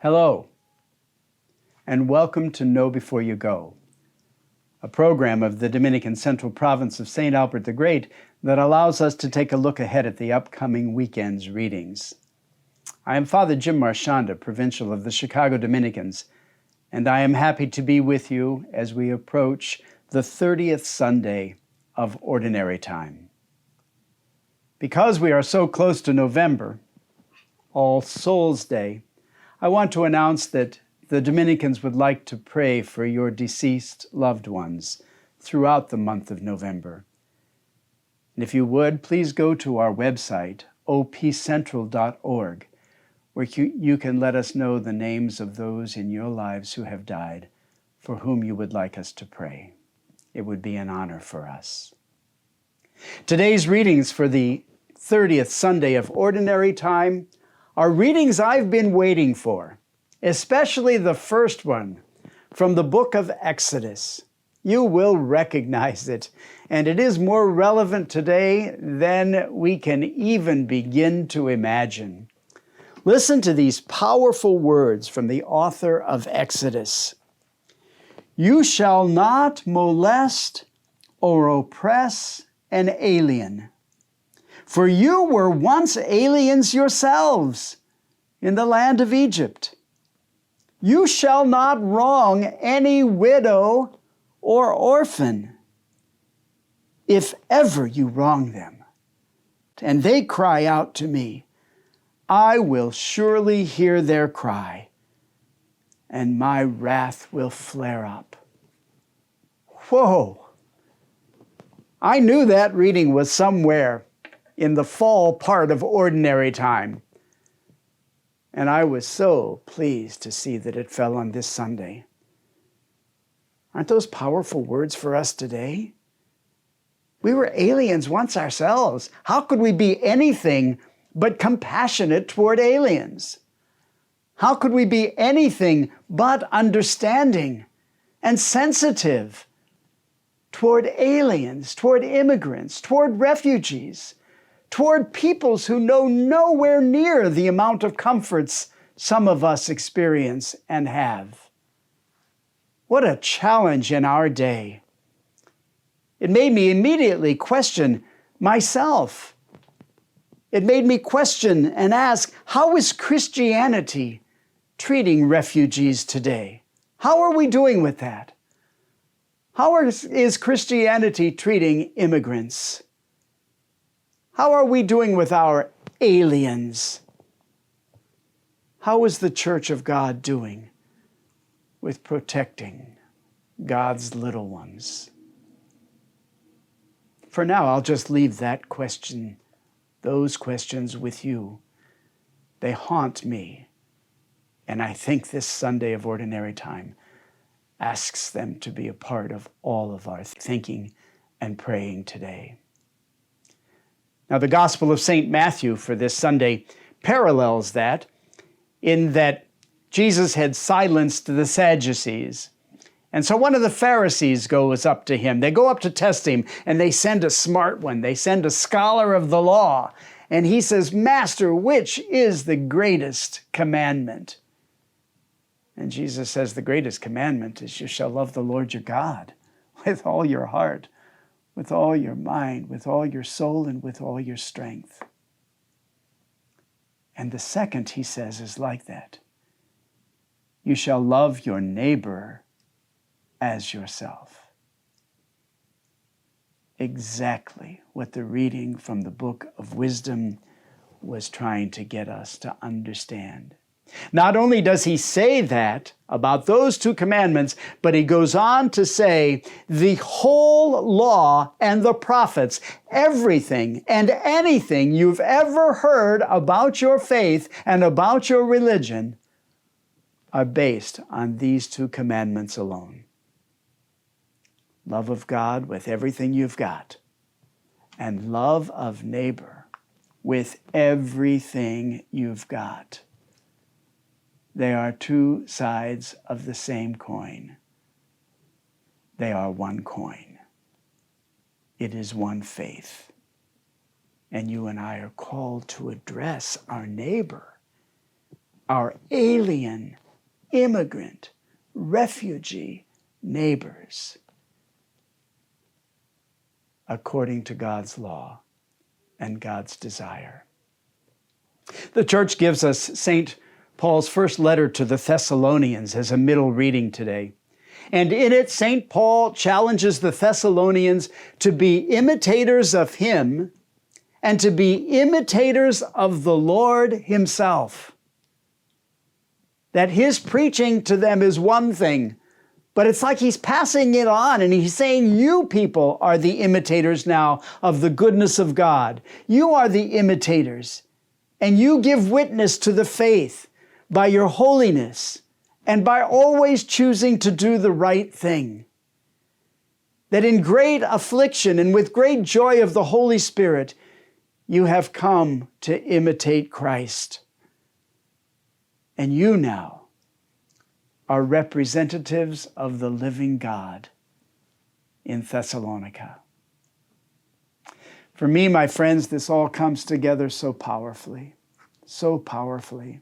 Hello, and welcome to Know Before You Go, a program of the Dominican Central Province of St. Albert the Great that allows us to take a look ahead at the upcoming weekend's readings. I am Father Jim Marchionda, Provincial of the Chicago Dominicans, and I am happy to be with you as we approach the 30th Sunday of Ordinary Time. Because we are so close to November, All Souls Day, I want to announce that the Dominicans would like to pray for your deceased loved ones throughout the month of November. And if you would, please go to our website, opcentral.org, where you can let us know the names of those in your lives who have died, for whom you would like us to pray. It would be an honor for us. Today's readings for the 30th Sunday of Ordinary Time are readings I've been waiting for, especially the first one from the book of Exodus. You will recognize it, and it is more relevant today than we can even begin to imagine. Listen to these powerful words from the author of Exodus. You shall not molest or oppress an alien, for you were once aliens yourselves in the land of Egypt. You shall not wrong any widow or orphan, if ever you wrong them, and they cry out to me, I will surely hear their cry, and my wrath will flare up. Whoa! I knew that reading was somewhere in the fall part of Ordinary Time. And I was so pleased to see that it fell on this Sunday. Aren't those powerful words for us today? We were aliens once ourselves. How could we be anything but compassionate toward aliens? How could we be anything but understanding and sensitive toward aliens, toward immigrants, toward refugees, toward peoples who know nowhere near the amount of comforts some of us experience and have? What a challenge in our day. It made me immediately question myself. It made me question and ask, how is Christianity treating refugees today? How are we doing with that? How is Christianity treating immigrants? How are we doing with our aliens? How is the Church of God doing with protecting God's little ones? For now, I'll just leave those questions with you. They haunt me, and I think this Sunday of Ordinary Time asks them to be a part of all of our thinking and praying today. Now, the Gospel of St. Matthew for this Sunday parallels that in that Jesus had silenced the Sadducees. And so one of the Pharisees goes up to him. They go up to test him, and they send a smart one. They send a scholar of the law. And he says, Master, which is the greatest commandment? And Jesus says, the greatest commandment is you shall love the Lord your God with all your heart, with all your mind, with all your soul, and with all your strength. And the second, he says, is like that. You shall love your neighbor as yourself. Exactly what the reading from the Book of Wisdom was trying to get us to understand. Not only does he say that about those two commandments, but he goes on to say the whole law and the prophets, everything and anything you've ever heard about your faith and about your religion are based on these two commandments alone. Love of God with everything you've got, and love of neighbor with everything you've got. They are two sides of the same coin. They are one coin. It is one faith. And you and I are called to address our neighbor our alien, immigrant, refugee neighbors according to God's law and God's desire. The church gives us St. Paul's first letter to the Thessalonians as a middle reading today. And in it, St. Paul challenges the Thessalonians to be imitators of him and to be imitators of the Lord himself. That his preaching to them is one thing, but it's like he's passing it on and he's saying, you people are the imitators now of the goodness of God. You are the imitators, and you give witness to the faith by your holiness and by always choosing to do the right thing. That in great affliction and with great joy of the Holy Spirit, you have come to imitate Christ. And you now are representatives of the living God in Thessalonica. For me, my friends, this all comes together so powerfully, so powerfully.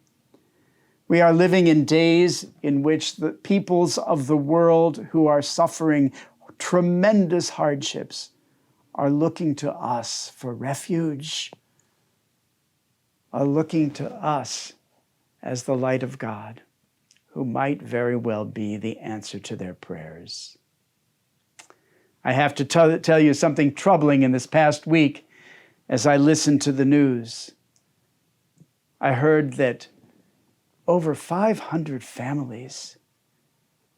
We are living in days in which the peoples of the world who are suffering tremendous hardships are looking to us for refuge, are looking to us as the light of God, who might very well be the answer to their prayers. I have to tell you something troubling in this past week as I listened to the news. I heard that over 500 families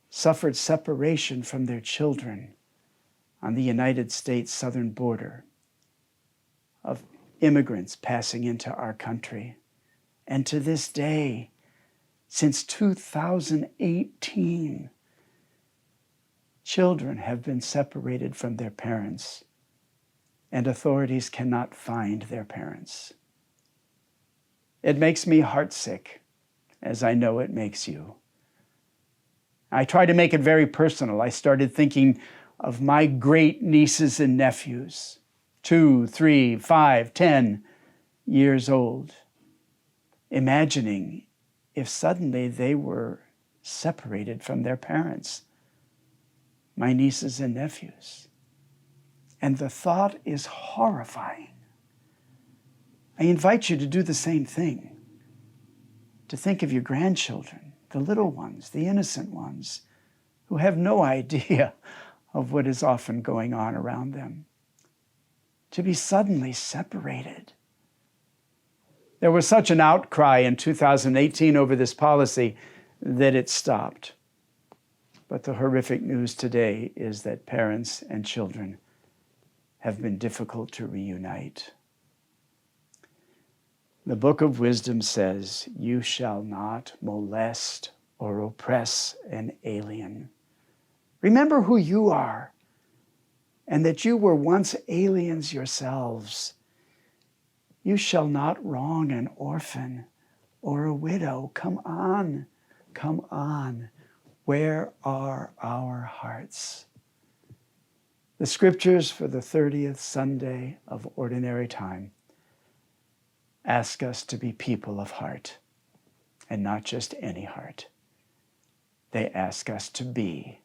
suffered separation from their children on the United States southern border of immigrants passing into our country. And to this day, since 2018, children have been separated from their parents, and authorities cannot find their parents. It makes me heartsick, as I know it makes you. I try to make it very personal. I started thinking of my great nieces and nephews, 2, 3, 5, 10 years old, imagining if suddenly they were separated from their parents, my nieces and nephews. And the thought is horrifying. I invite you to do the same thing, to think of your grandchildren, the little ones, the innocent ones, who have no idea of what is often going on around them, to be suddenly separated. There was such an outcry in 2018 over this policy that it stopped. But the horrific news today is that parents and children have been difficult to reunite. The Book of Wisdom says, "You shall not molest or oppress an alien." Remember who you are, and that you were once aliens yourselves. You shall not wrong an orphan or a widow. Come on, come on. Where are our hearts? The scriptures for the 30th Sunday of Ordinary Time ask us to be people of heart, and not just any heart. They ask us to be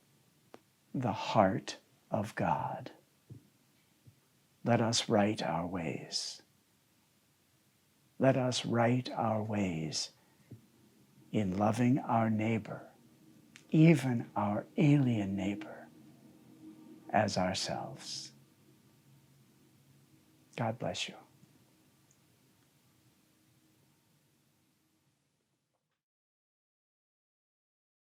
the heart of God. Let us right our ways. Let us right our ways in loving our neighbor, even our alien neighbor, as ourselves. God bless you.